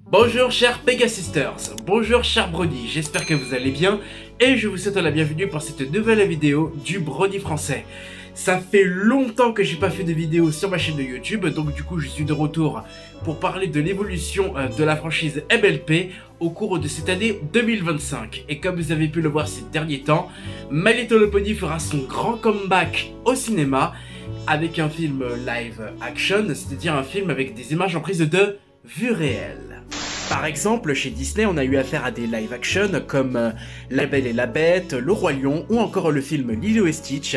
Bonjour chers Pegasisters, bonjour chers Brody, j'espère que vous allez bien et je vous souhaite la bienvenue pour cette nouvelle vidéo du Brody français. Ça fait longtemps que j'ai pas fait de vidéo sur ma chaîne de YouTube, donc du coup je suis de retour pour parler de l'évolution de la franchise MLP au cours de cette année 2025. Et comme vous avez pu le voir ces derniers temps, My Little Pony fera son grand comeback au cinéma avec un film live action, c'est-à-dire un film avec des images en prise de vue réelle. Par exemple, chez Disney, on a eu affaire à des live action comme La Belle et la Bête, Le Roi Lion ou encore le film Lilo et Stitch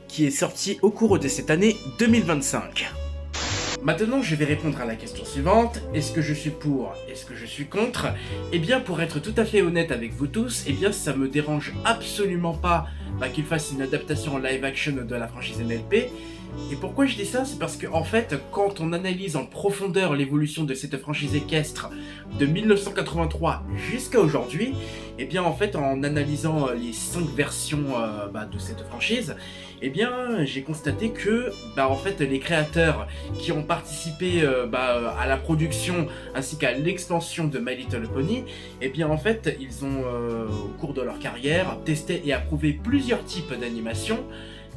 qui est sorti au cours de cette année 2025. Maintenant, je vais répondre à la question suivante. Est-ce que je suis pour? Est-ce que je suis contre? Eh bien, pour être tout à fait honnête avec vous tous, eh bien, ça me dérange absolument pas qu'il fasse une adaptation en live action de la franchise MLP. Et pourquoi je dis ça? C'est parce que, en fait, quand on analyse en profondeur l'évolution de cette franchise équestre de 1983 jusqu'à aujourd'hui, eh bien, en fait, en analysant les 5 versions de cette franchise, eh bien, j'ai constaté que, en fait, les créateurs qui ont participé à la production ainsi qu'à l'expansion de My Little Pony, eh bien, en fait, ils ont, au cours de leur carrière, testé et approuvé plusieurs types d'animations.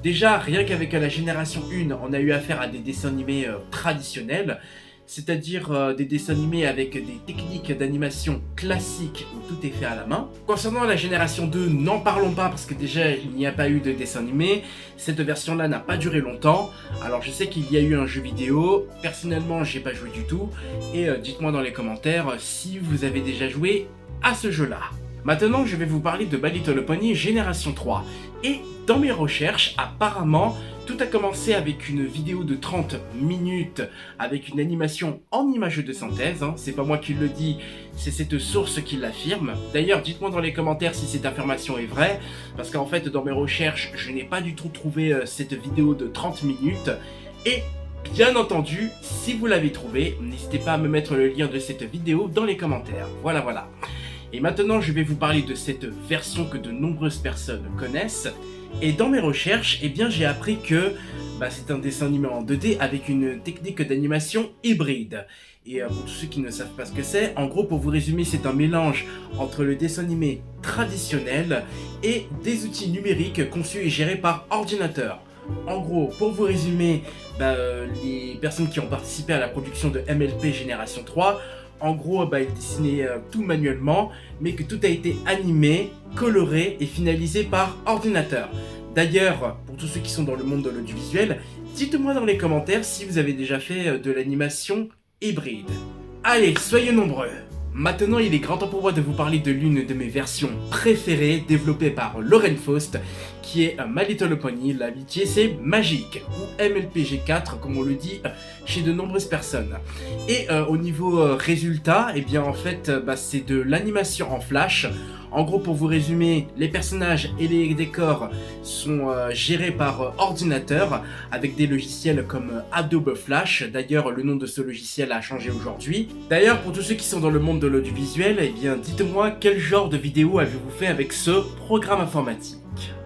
Déjà, rien qu'avec la génération 1, on a eu affaire à des dessins animés traditionnels, c'est-à-dire des dessins animés avec des techniques d'animation classiques où tout est fait à la main. Concernant la génération 2, n'en parlons pas parce que déjà il n'y a pas eu de dessin animé, cette version-là n'a pas duré longtemps. Alors je sais qu'il y a eu un jeu vidéo, personnellement j'ai pas joué du tout, et dites-moi dans les commentaires si vous avez déjà joué à ce jeu-là. Maintenant, je vais vous parler de My Little Pony Génération 3. Et dans mes recherches, apparemment, tout a commencé avec une vidéo de 30 minutes avec une animation en image de synthèse. C'est pas moi qui le dis, c'est cette source qui l'affirme. D'ailleurs, dites-moi dans les commentaires si cette affirmation est vraie, parce qu'en fait, dans mes recherches, je n'ai pas du tout trouvé cette vidéo de 30 minutes. Et bien entendu, si vous l'avez trouvée, n'hésitez pas à me mettre le lien de cette vidéo dans les commentaires. Voilà. Et maintenant, je vais vous parler de cette version que de nombreuses personnes connaissent. Et dans mes recherches, eh bien, j'ai appris que c'est un dessin animé en 2D avec une technique d'animation hybride. Et pour tous ceux qui ne savent pas ce que c'est, en gros, pour vous résumer, c'est un mélange entre le dessin animé traditionnel et des outils numériques conçus et gérés par ordinateur. En gros, pour vous résumer, les personnes qui ont participé à la production de MLP Génération 3, en gros, ils dessinaient tout manuellement, mais que tout a été animé, coloré et finalisé par ordinateur. D'ailleurs, pour tous ceux qui sont dans le monde de l'audiovisuel, dites-moi dans les commentaires si vous avez déjà fait de l'animation hybride. Allez, soyez nombreux! Maintenant, il est grand temps pour moi de vous parler de l'une de mes versions préférées, développée par Lauren Faust, qui est My Little Pony, l'amitié c'est magique, ou MLPG4 comme on le dit chez de nombreuses personnes. Et au niveau résultat, eh bien en fait, c'est de l'animation en flash. En gros, pour vous résumer, les personnages et les décors sont gérés par ordinateur avec des logiciels comme Adobe Flash. D'ailleurs, le nom de ce logiciel a changé aujourd'hui. D'ailleurs, pour tous ceux qui sont dans le monde de l'audiovisuel, eh bien, dites-moi quel genre de vidéo avez-vous fait avec ce programme informatique.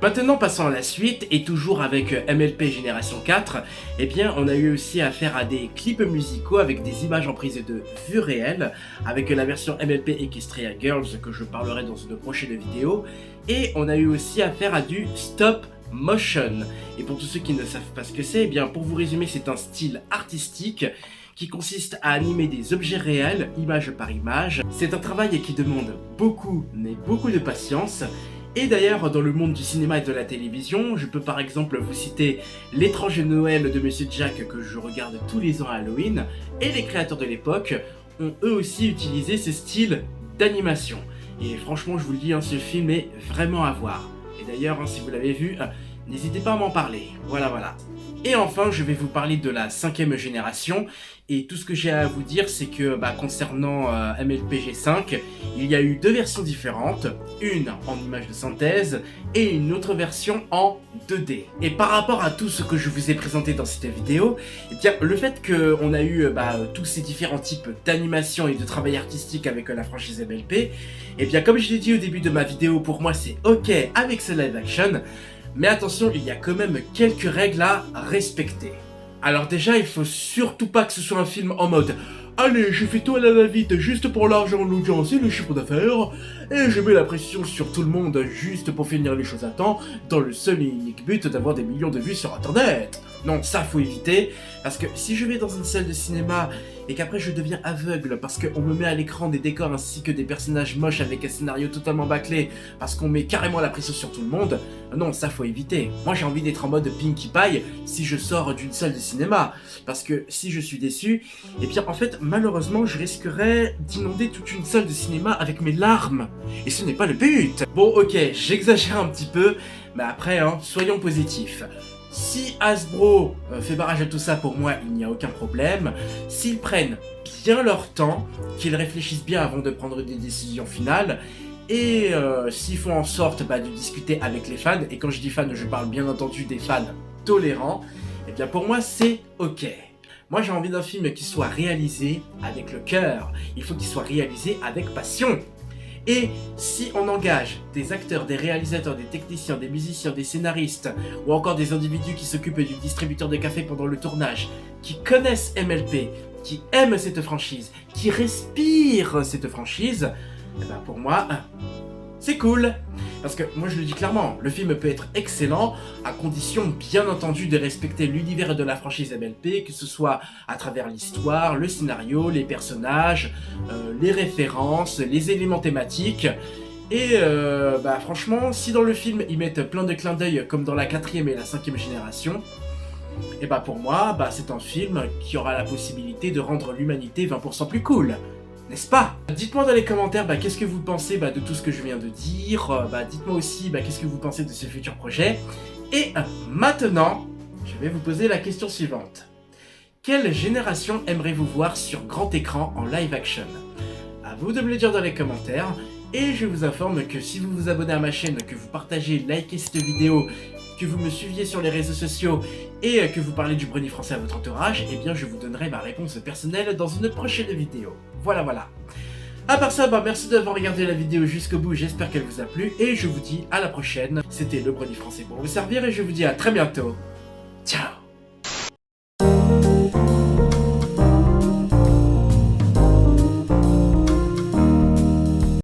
Maintenant, passons à la suite, et toujours avec MLP Génération 4, eh bien, on a eu aussi affaire à des clips musicaux avec des images en prise de vue réelle, avec la version MLP Equestria Girls que je parlerai dans une prochaine vidéo, et on a eu aussi affaire à du stop motion. Et pour tous ceux qui ne savent pas ce que c'est, eh bien, pour vous résumer, c'est un style artistique qui consiste à animer des objets réels, image par image. C'est un travail qui demande beaucoup, mais beaucoup de patience. Et d'ailleurs, dans le monde du cinéma et de la télévision, je peux par exemple vous citer L'étrange Noël de Monsieur Jack que je regarde tous les ans à Halloween, et les créateurs de l'époque ont eux aussi utilisé ce style d'animation. Et franchement, je vous le dis, ce film est vraiment à voir. Et d'ailleurs, si vous l'avez vu, n'hésitez pas à m'en parler. Voilà. Et enfin, je vais vous parler de la 5e génération. Et tout ce que j'ai à vous dire, c'est que concernant MLPG5, il y a eu 2 versions différentes, une en image de synthèse et une autre version en 2D. Et par rapport à tout ce que je vous ai présenté dans cette vidéo, eh bien, le fait qu'on a eu tous ces différents types d'animation et de travail artistique avec la franchise MLP, eh bien, comme je l'ai dit au début de ma vidéo, pour moi c'est ok avec ce live action, mais attention, il y a quand même quelques règles à respecter. Alors déjà, il faut surtout pas que ce soit un film en mode « Allez, je fais tout à la va-vite juste pour l'argent, l'audience et le chiffre d'affaires, et je mets la pression sur tout le monde juste pour finir les choses à temps, dans le seul et unique but d'avoir des millions de vues sur internet !» Non, ça faut éviter, parce que si je vais dans une salle de cinéma et qu'après je deviens aveugle parce qu'on me met à l'écran des décors ainsi que des personnages moches avec un scénario totalement bâclé, parce qu'on met carrément la pression sur tout le monde, non, ça faut éviter. Moi j'ai envie d'être en mode Pinkie Pie si je sors d'une salle de cinéma, parce que si je suis déçu, et bien en fait malheureusement je risquerais d'inonder toute une salle de cinéma avec mes larmes, et ce n'est pas le but. Bon ok, j'exagère un petit peu, mais après soyons positifs. Si Hasbro fait barrage à tout ça, pour moi, il n'y a aucun problème. S'ils prennent bien leur temps, qu'ils réfléchissent bien avant de prendre des décisions finales, et s'ils font en sorte de discuter avec les fans, et quand je dis fans, je parle bien entendu des fans tolérants, et bien pour moi, c'est ok. Moi, j'ai envie d'un film qui soit réalisé avec le cœur. Il faut qu'il soit réalisé avec passion. Et si on engage des acteurs, des réalisateurs, des techniciens, des musiciens, des scénaristes, ou encore des individus qui s'occupent du distributeur de café pendant le tournage, qui connaissent MLP, qui aiment cette franchise, qui respirent cette franchise, eh ben pour moi, c'est cool. Parce que moi je le dis clairement, le film peut être excellent à condition bien entendu de respecter l'univers de la franchise MLP, que ce soit à travers l'histoire, le scénario, les personnages, les références, les éléments thématiques. Et franchement, si dans le film ils mettent plein de clins d'œil comme dans la 4e et la 5e génération, et pour moi, c'est un film qui aura la possibilité de rendre l'humanité 20% plus cool. N'est-ce pas? Dites-moi dans les commentaires qu'est-ce que vous pensez de tout ce que je viens de dire. Dites-moi aussi qu'est-ce que vous pensez de ce futur projet. Et maintenant, je vais vous poser la question suivante. Quelle génération aimeriez-vous voir sur grand écran en live action? À vous de me le dire dans les commentaires. Et je vous informe que si vous vous abonnez à ma chaîne, que vous partagez, likez cette vidéo, que vous me suiviez sur les réseaux sociaux et que vous parlez du Brony français à votre entourage, eh bien je vous donnerai ma réponse personnelle dans une prochaine vidéo. Voilà. À part ça, merci d'avoir regardé la vidéo jusqu'au bout, j'espère qu'elle vous a plu et je vous dis à la prochaine. C'était le Brony français pour vous servir et je vous dis à très bientôt. Ciao.